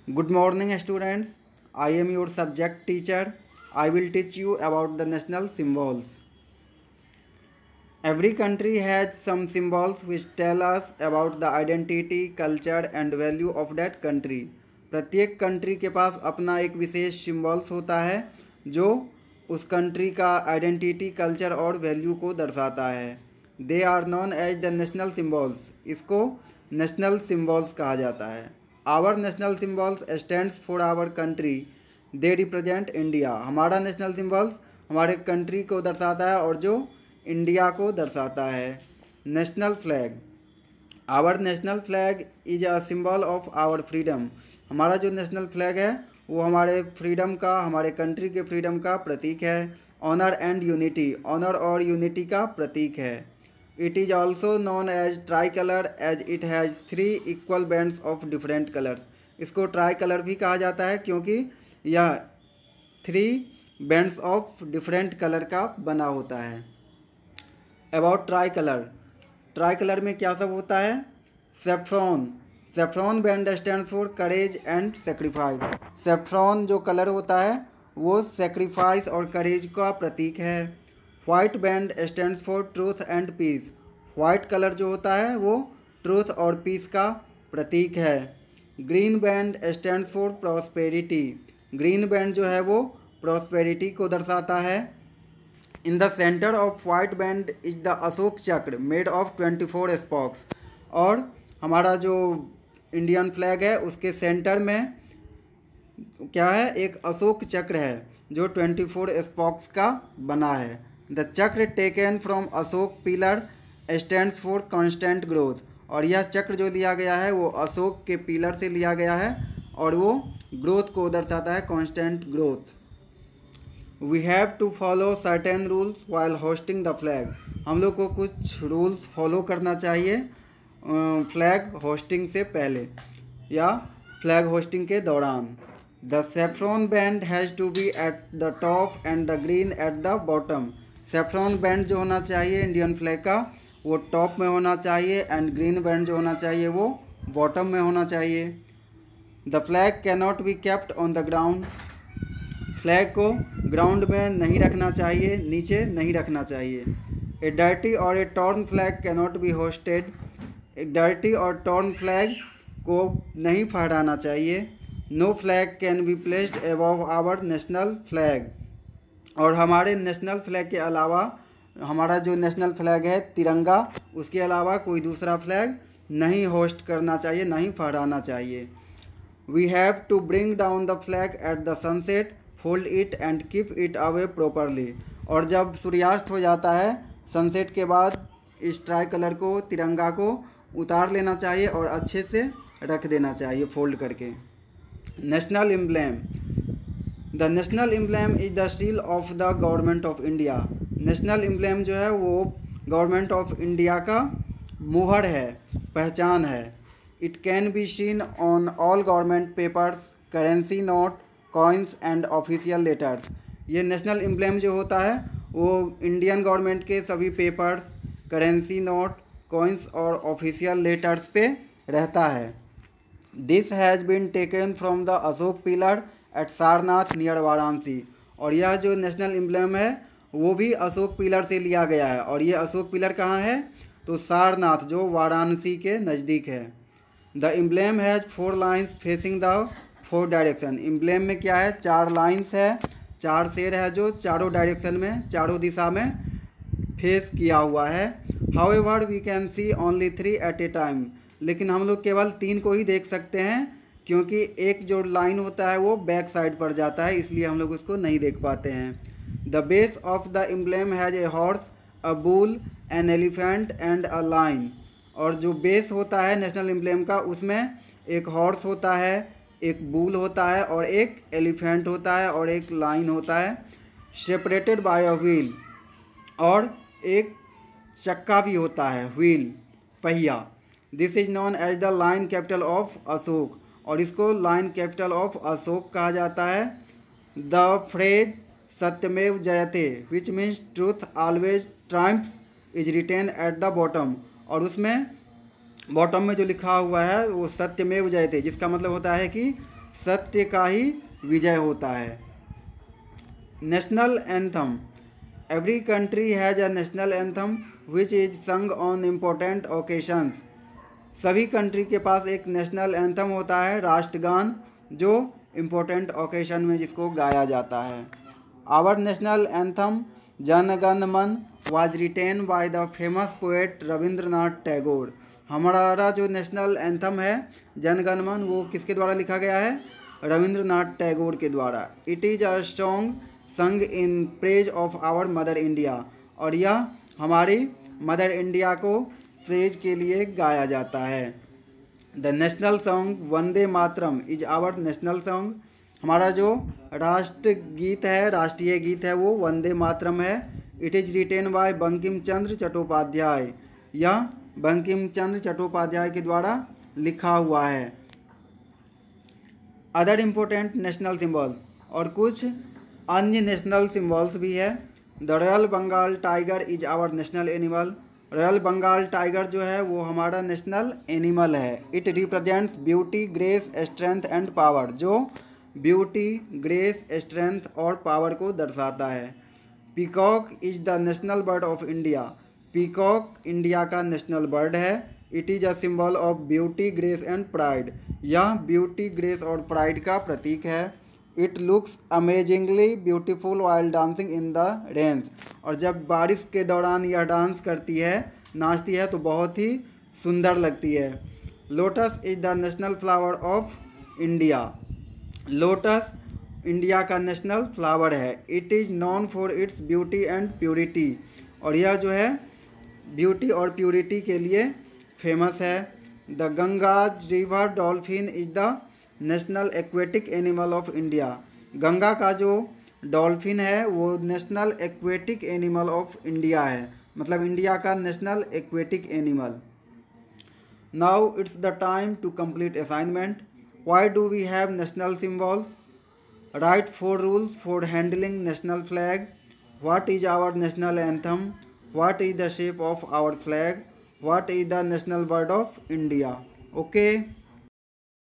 Good morning, students. I am your subject teacher. I will teach you about the national symbols. Every country has some symbols which tell us about the identity, culture and value of that country. प्रत्येक country के पास अपना एक विशेष symbols होता है जो उस country का identity, culture और वैल्यू को दर्शाता है. They are known as the national symbols. इसको नेशनल सिम्बल्स कहा जाता है. Our national symbols stands for our country. They represent India. हमारा नेशनल सिम्बल्स हमारे कंट्री को दर्शाता है और जो इंडिया को दर्शाता है. National flag. Our national flag is a symbol of our freedom. हमारा जो नेशनल फ्लैग है वो हमारे फ्रीडम का, हमारे कंट्री के फ्रीडम का प्रतीक है. Honour and unity. ऑनर और यूनिटी का प्रतीक है. It is also known as tricolour as it has 3 equal bands of different colours. इसको ट्राई कलर भी कहा जाता है क्योंकि यह 3 बैंड्स ऑफ डिफरेंट कलर का बना होता है. About tricolour. Tricolour में क्या सब होता है? Saffron. Saffron band stands for courage and sacrifice. Saffron जो कलर होता है वो सेक्रीफाइस और करेज का प्रतीक है. White band stands for truth and peace. White colour जो होता है वो ट्रूथ और पीस का प्रतीक है. Green band stands for prosperity. Green band जो है वो प्रॉस्पेरिटी को दर्शाता है. In the centre of white band is the Ashok चक्र मेड ऑफ 24 स्पॉक्स. और हमारा जो इंडियन फ्लैग है उसके सेंटर में क्या है? एक अशोक चक्र है जो 24 स्पॉक्स का बना है. द चक्र taken from Ashok pillar stands for constant growth. और यह चक्र जो लिया गया है वो अशोक के पिलर से लिया गया है और वो ग्रोथ को दर्शाता है, constant growth. We have to follow certain rules while hosting the flag. हम लोग को कुछ रूल्स फॉलो करना चाहिए फ्लैग होस्टिंग से पहले या फ्लैग होस्टिंग के दौरान. The saffron band has to be at the top and the green at the bottom. Saffron band जो होना चाहिए इंडियन फ्लैग का वो टॉप में होना चाहिए एंड ग्रीन बैंड जो होना चाहिए वो बॉटम में होना चाहिए. The flag can not be kept on the ground. Flag को ग्राउंड में नहीं रखना चाहिए, नीचे नहीं रखना चाहिए. ए डर्टी और a torn flag can not be hoisted. एक डर्टी और टॉर्न फ्लैग को नहीं फहराना चाहिए. No flag can be placed above our national flag. और हमारे नेशनल फ्लैग के अलावा हमारा जो नेशनल फ्लैग है तिरंगा, उसके अलावा कोई दूसरा फ्लैग नहीं होस्ट करना चाहिए, नहीं फहराना चाहिए. We have to bring down the flag at the sunset, fold it and keep it away properly. और जब सूर्यास्त हो जाता है सनसेट के बाद इस ट्राई कलर को, तिरंगा को उतार लेना चाहिए और अच्छे से रख देना चाहिए फोल्ड करके. National emblem. The national emblem is the seal of the government of India. National emblem जो है वो गवर्नमेंट ऑफ इंडिया का मुहर है, पहचान है. It can be seen on all government papers, currency note, coins and official letters. ये national emblem जो होता है वो इंडियन गवर्नमेंट के सभी पेपर्स, करेंसी नोट, कॉइन्स और ऑफिशियल लेटर्स पे रहता है. This has been taken from the Ashok pillar at Sarnath near Varanasi. और यह जो नेशनल एम्ब्लेम है वो भी अशोक पिलर से लिया गया है. और ये अशोक पिलर कहाँ है? तो सारनाथ जो वाराणसी के नज़दीक है. The emblem has 4 lines facing the 4 direction. Emblem में क्या है? 4 लाइन्स है, 4 शेर है जो चारों डायरेक्शन में, चारों दिशा में फेस किया हुआ है. However we can see only 3 at a time. लेकिन हम लोग केवल 3 को ही देख सकते हैं क्योंकि एक जो लाइन होता है वो बैक साइड पर जाता है, इसलिए हम लोग उसको नहीं देख पाते हैं. The base of the emblem has a horse, a bull, an elephant and a line. और जो बेस होता है नेशनल एम्ब्लेम का उसमें एक हॉर्स होता है, एक बुल होता है और एक एलिफेंट होता है और एक लाइन होता है, सेपरेटेड बाय अ व्हील. और एक चक्का भी होता है, व्हील, पहिया. This is known as the lion capital of Ashok. और इसको लाइन कैपिटल ऑफ अशोक कहा जाता है. The phrase Satyamev Jayate which means truth always triumphs is written at the bottom. और उसमें बॉटम में जो लिखा हुआ है वो सत्यमेव जयते, जिसका मतलब होता है कि सत्य का ही विजय होता है। National anthem. Every country has a national anthem which is संग ऑन इम्पोर्टेंट ओकेशंस। सभी कंट्री के पास एक नेशनल एंथम होता है, राष्ट्रगान, जो इम्पोर्टेंट ओकेशन में जिसको गाया जाता है। Our national anthem Jana Gana मन was written by the famous poet Rabindranath Tagore. हमारा जो नेशनल एंथम है जन गण मन, वो किसके द्वारा लिखा गया है? रविंद्रनाथ टैगोर के द्वारा। It is a song sung in praise of our mother India. और यह हमारी मदर इंडिया को प्रेज के लिए गाया जाता है। The national song Vande Mataram is our national song. हमारा जो राष्ट्र गीत है, राष्ट्रीय गीत है, वो वंदे मातरम है। It is written by Bankim Chandra Chattopadhyay. यह बंकिम चंद्र चट्टोपाध्याय के द्वारा लिखा हुआ है। अदर इम्पोर्टेंट नेशनल सिंबल, और कुछ अन्य नेशनल सिंबल्स भी है। The royal Bengal tiger is our national animal. Royal Bengal tiger जो है वो हमारा नेशनल एनिमल है। It represents beauty, grace, strength and power, जो ब्यूटी, ग्रेस, स्ट्रेंथ और पावर को दर्शाता है। Peacock is the national bird of India. Peacock India का नेशनल बर्ड है। It is a symbol of beauty, grace and pride. यह beauty, grace और pride का प्रतीक है। It looks amazingly beautiful while dancing in the rains. और जब बारिश के दौरान यह डांस करती है, नाचती है, तो बहुत ही सुंदर लगती है। Lotus is the national flower of India. Lotus India का नेशनल फ्लावर है। It is non for its beauty and purity. और यह जो है ब्यूटी और प्योरिटी के लिए फेमस है। The Ganges river dolphin is the national aquatic animal of India. Ganga का जो डॉल्फिन है वो national aquatic animal of India है, मतलब इंडिया का national aquatic animal. Now it's the time to complete assignment. Why do we have national symbols? Write 4 rules for handling national flag. What is our national anthem? What is the shape of our flag? What is the national bird of India? Okay.